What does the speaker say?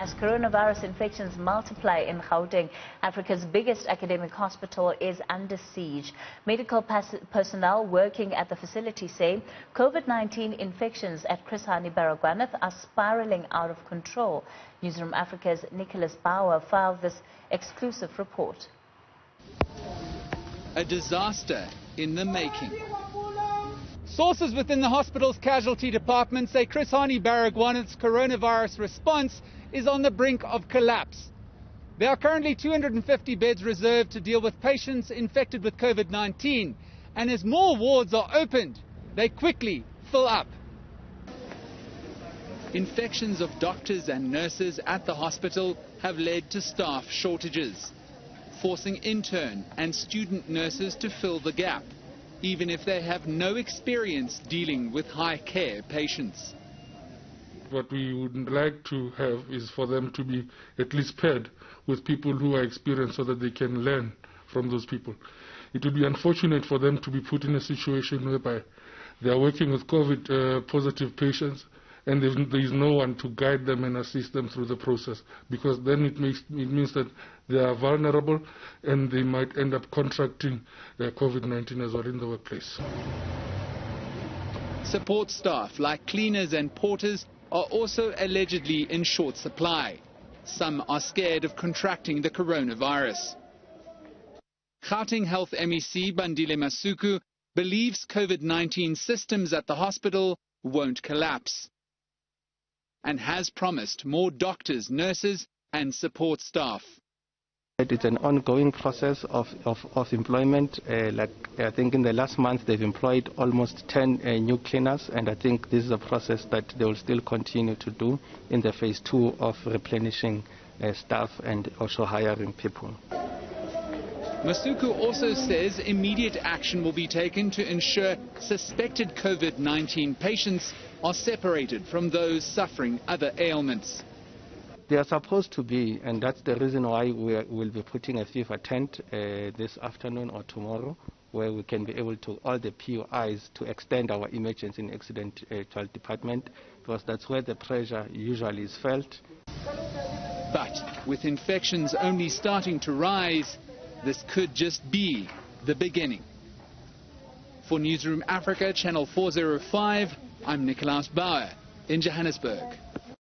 As coronavirus infections multiply in Gauteng, Africa's biggest academic hospital is under siege. Medical personnel working at the facility say COVID-19 infections at Hani Baragwanath are spiraling out of control. Newzroom Afrika's Nickolaus Bauer filed this exclusive report. A disaster in the making. Sources within the hospital's casualty department say Hani Baragwanath's coronavirus response is on the brink of collapse. There are currently 250 beds reserved to deal with patients infected with COVID-19, and as more wards are opened, they quickly fill up. Infections of doctors and nurses at the hospital have led to staff shortages, forcing intern and student nurses to fill the gap, even if they have no experience dealing with high-care patients. What we would like to have is for them to be at least paired with people who are experienced so that they can learn from those people. It would be unfortunate for them to be put in a situation whereby they are working with COVID positive patients and there is no one to guide them and assist them through the process, because then it means that they are vulnerable and they might end up contracting COVID-19 as well in the workplace. Support staff like cleaners and porters are also allegedly in short supply. Some are scared of contracting the coronavirus. Gauteng Health MEC Bandile Masuku believes COVID-19 systems at the hospital won't collapse and has promised more doctors, nurses and support staff. It's an ongoing process of employment. I think in the last month they've employed almost 10 new cleaners, and I think this is a process that they will still continue to do in the phase 2 of replenishing staff and also hiring people. Masuku also says immediate action will be taken to ensure suspected COVID-19 patients are separated from those suffering other ailments. They are supposed to be, and that's the reason why we will be putting a fever tent this afternoon or tomorrow, where we can be able to, all the POIs, to extend our emergency and accident child department, because that's where the pressure usually is felt. But with infections only starting to rise, this could just be the beginning. For Newzroom Afrika, Channel 405, I'm Nickolaus Bauer in Johannesburg.